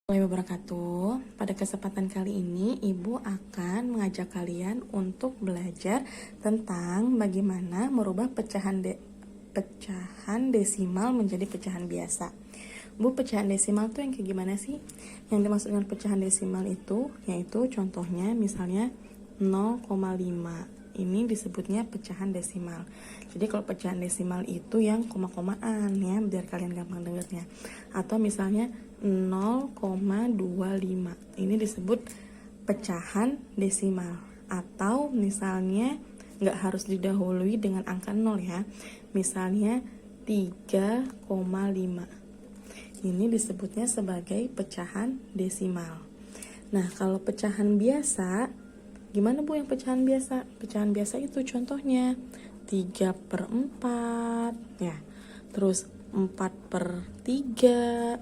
Warahmatullahi wabarakatuh. Pada kesempatan kali ini, Ibu akan mengajak kalian untuk belajar tentang bagaimana merubah pecahan desimal menjadi pecahan biasa. Bu, pecahan desimal tuh yang kayak gimana sih? Yang dimaksud dengan pecahan desimal itu, yaitu contohnya misalnya 0,5. Ini disebutnya pecahan desimal. Jadi kalau pecahan desimal itu yang koma-komaan ya, biar kalian gampang dengarnya. Atau misalnya 0,25. Ini disebut pecahan desimal. Atau misalnya nggak harus didahului dengan angka 0 ya. Misalnya 3,5. Ini disebutnya sebagai pecahan desimal. Nah, kalau pecahan biasa, gimana Bu yang pecahan biasa? Pecahan biasa itu contohnya 3/4 ya. Terus 4/3,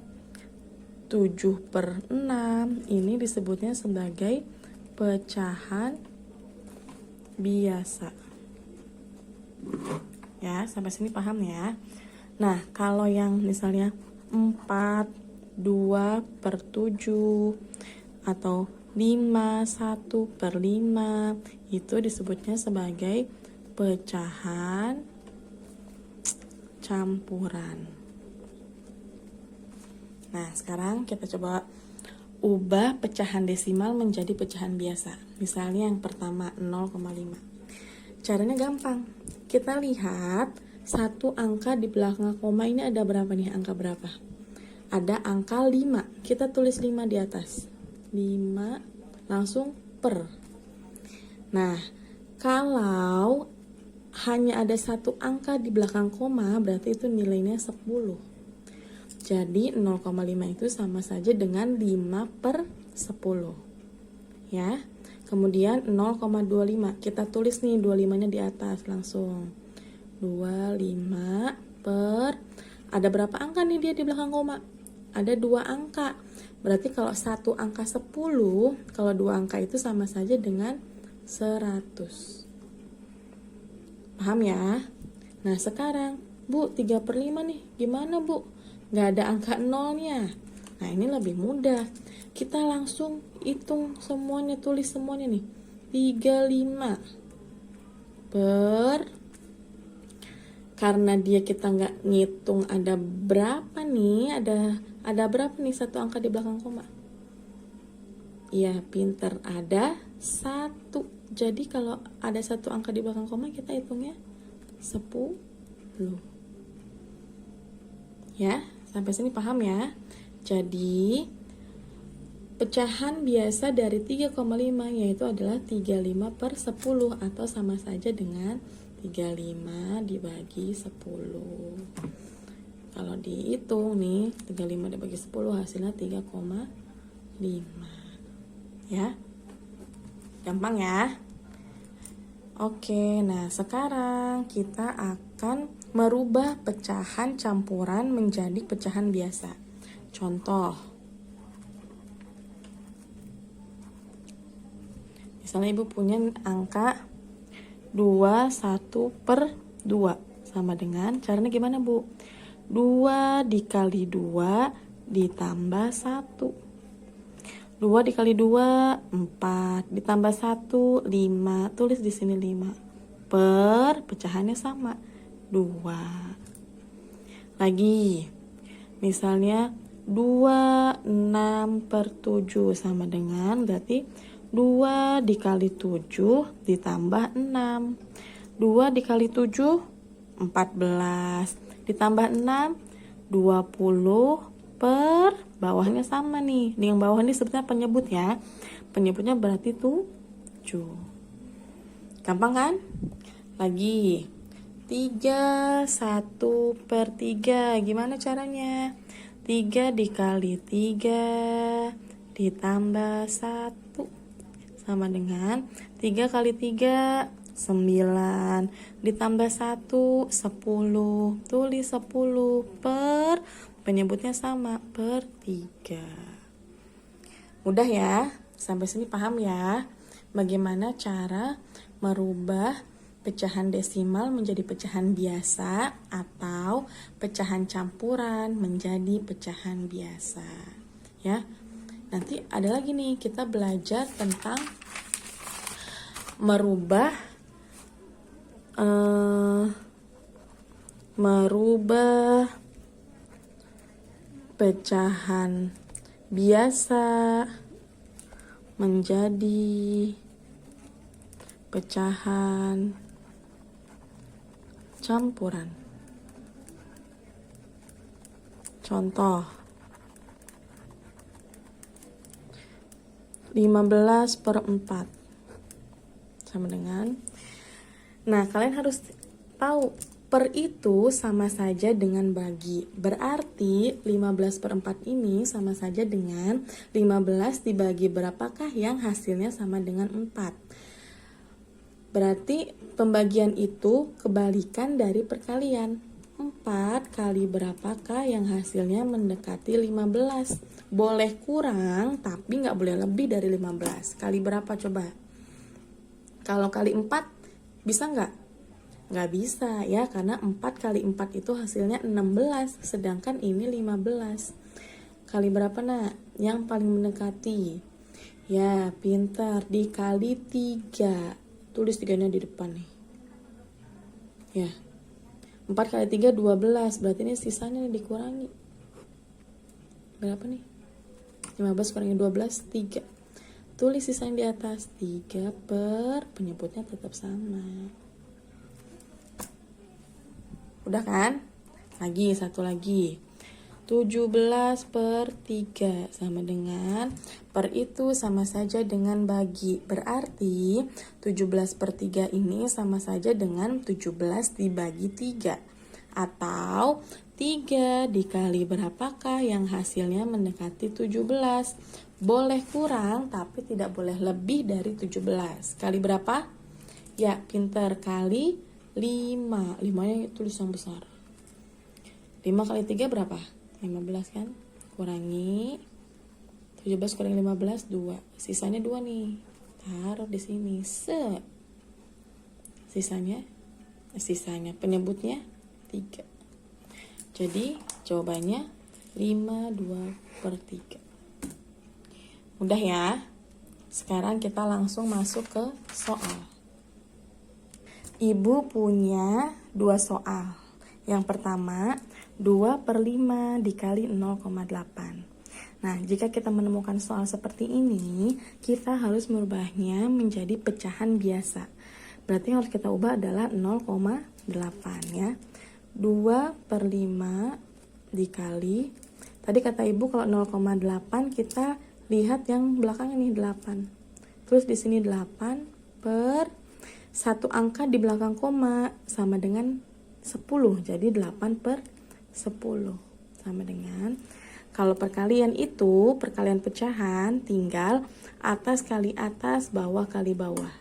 7/6. Ini disebutnya sebagai pecahan biasa. Ya, sampai sini paham ya? Nah, kalau yang misalnya 4, 2/7 atau 5, 1/5 itu disebutnya sebagai pecahan campuran. Nah, sekarang kita coba ubah pecahan desimal menjadi pecahan biasa. Misalnya yang pertama 0,5. Caranya gampang. Kita lihat satu angka di belakang koma ini ada berapa nih? Angka berapa? Ada angka 5. Kita tulis 5 di atas. 5 langsung per. Nah, kalau hanya ada satu angka di belakang koma, berarti itu nilainya 10. Jadi 0,5 itu sama saja dengan 5/10. Ya. Kemudian 0,25. Kita tulis nih 25-nya di atas langsung. 25 per, ada berapa angka nih dia di belakang koma? Ada 2 angka. Berarti kalau satu angka 10, kalau 2 angka itu sama saja dengan 100. Paham ya? Nah, sekarang Bu, 3/5 nih. Gimana Bu? Nggak ada angka 0-nya. Nah, ini lebih mudah. Kita langsung hitung semuanya, tulis semuanya nih. 35 per, karena dia kita nggak ngitung ada berapa nih, ada berapa nih satu angka di belakang koma? Iya, pinter, ada 1. Jadi kalau ada satu angka di belakang koma, kita hitungnya 10. Ya, sampai sini paham ya? Jadi pecahan biasa dari 3,5 yaitu adalah 35/10 atau sama saja dengan 35 dibagi 10. Kalau dihitung nih, 35 dibagi 10 hasilnya 3,5. Ya. Gampang ya? Oke, nah sekarang kita akan merubah pecahan campuran menjadi pecahan biasa. Contoh, misalnya Ibu punya angka 21/2 sama dengan, caranya gimana Bu? 2 dikali 2 ditambah 1. 2 dikali 2, 4. Ditambah 1, 5. Tulis di sini 5. Per, pecahannya sama, 2. Lagi, misalnya 26/7 sama dengan, berarti 2 dikali 7 ditambah 6. 2 dikali 7, 14. Ditambah 6, 20 per, bawahnya sama nih. Yang bawah ini sebetulnya penyebut ya. Penyebutnya berarti 7. Gampang kan? Lagi. 1/3. Gimana caranya? 3 dikali 3 ditambah 1 sama dengan 3 kali 3, 9. Ditambah 1, 10. Tulis 10 per, penyebutnya sama, per 3. Mudah ya? Sampai sini paham ya? Bagaimana cara merubah pecahan desimal menjadi pecahan biasa atau pecahan campuran menjadi pecahan biasa. Ya. Nanti ada lagi nih, kita belajar tentang merubah pecahan biasa menjadi pecahan campuran. Contoh 15/4 sama dengan, nah kalian harus tahu per itu sama saja dengan bagi. Berarti 15/4 ini sama saja dengan 15 dibagi berapakah yang hasilnya sama dengan 4. Berarti pembagian itu kebalikan dari perkalian. 4 kali berapakah yang hasilnya mendekati 15. Boleh kurang tapi nggak boleh lebih dari 15. Kali berapa coba? Kalau kali 4 bisa nggak? Nggak bisa ya, karena 4 kali 4 itu hasilnya 16, sedangkan ini 15. Kali berapa nak? Yang paling mendekati. Ya pintar, dikali 3. Tulis 3-nya di depan nih. Ya 4 kali 3 12, berarti ini sisanya nih dikurangi. Berapa nih? 15 kurangi 12, 3. Tulis sisanya di atas, 3 per penyebutnya tetap sama. Udah kan? Lagi, satu lagi. 17/3 sama dengan, per itu sama saja dengan bagi. Berarti 17/3 ini sama saja dengan 17 dibagi 3. Atau 3 dikali berapakah yang hasilnya mendekati 17. Boleh kurang tapi tidak boleh lebih dari 17. Kali berapa? Ya pintar, kali 5. 5-nya tulis yang besar. 5 kali 3 berapa? 15 kan? Kurangi 17 kurangi 15, 2. Sisanya 2 nih. Taruh di sini. Sisanya penyebutnya 3. Jadi jawabannya 5/2/3. Mudah ya. Sekarang kita langsung masuk ke soal. Ibu punya 2 soal. Yang pertama, 2/5 dikali 0,8. Nah, jika kita menemukan soal seperti ini, kita harus merubahnya menjadi pecahan biasa. Berarti yang harus kita ubah adalah 0,8 ya. 2/5 dikali, tadi kata ibu kalau 0,8 kita lihat yang belakangnya nih 8. Terus di sini 8 per satu angka di belakang koma sama dengan 10. Jadi 8/10 sama dengan, kalau perkalian itu perkalian pecahan tinggal atas kali atas, bawah kali bawah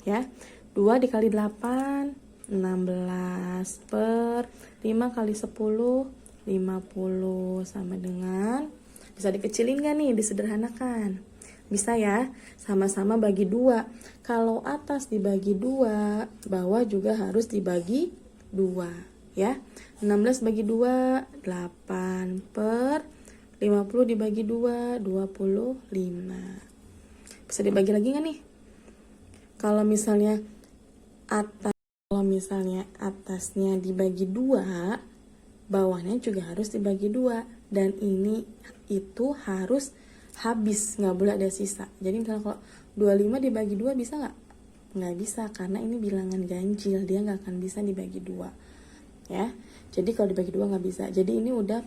ya. 2 dikali 8 16 per 5 kali 10 50 sama dengan, bisa dikecilin gak nih, disederhanakan? Bisa ya, sama-sama bagi 2. Kalau atas dibagi 2, bawah juga harus dibagi 2 ya. 16 bagi 2 8 per 50 dibagi 2 25. Bisa dibagi lagi gak nih? Kalau misalnya atasnya dibagi 2, bawahnya juga harus dibagi 2, dan ini itu harus habis, nggak boleh ada sisa. Jadi misalnya kalau 25 dibagi 2 bisa nggak? Nggak bisa, karena ini bilangan ganjil, dia nggak akan bisa dibagi 2 ya. Jadi kalau dibagi 2 nggak bisa. Jadi ini udah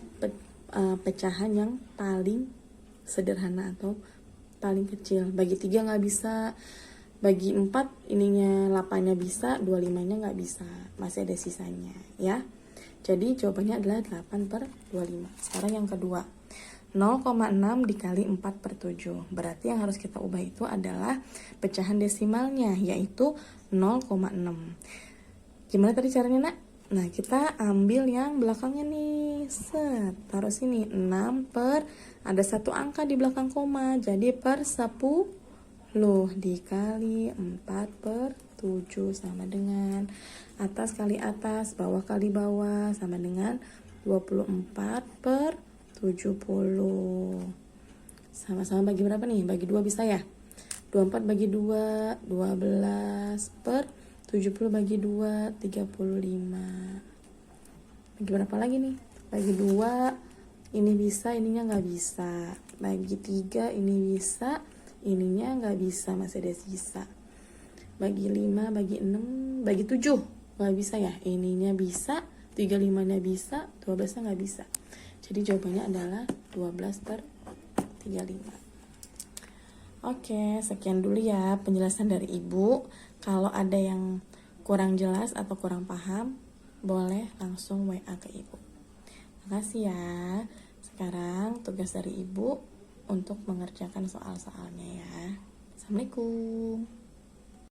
pecahan yang paling sederhana atau paling kecil. Bagi 3 nggak bisa, bagi 4 ininya 8-nya bisa, 25-nya nggak bisa, masih ada sisanya ya. Jadi jawabannya adalah 8/25. Sekarang yang kedua, 0,6 dikali 4/7. Berarti yang harus kita ubah itu adalah pecahan desimalnya, yaitu 0,6. Gimana tadi caranya nak? Nah, kita ambil yang belakangnya nih. Taruh sini 6 per, ada satu angka di belakang koma, jadi per 10 dikali 4/7 sama dengan, atas kali atas, bawah kali bawah sama dengan 24/70. Sama-sama bagi berapa nih? Bagi 2 bisa ya? 24 bagi 2, 12 per 70 bagi 2, 35. Bagi berapa lagi nih? Bagi 2, ini bisa, ininya nggak bisa. Bagi 3, ini bisa, ininya nggak bisa, masih ada sisa. Bagi 5, bagi 6, bagi 7, nggak bisa ya? Ininya bisa, 35-nya bisa, 12-nya nggak bisa. Jadi jawabannya adalah 12 per 35. Oke, sekian dulu ya penjelasan dari Ibu. Kalau ada yang kurang jelas atau kurang paham, boleh langsung WA ke Ibu. Makasih ya. Sekarang tugas dari Ibu untuk mengerjakan soal-soalnya ya. Assalamualaikum.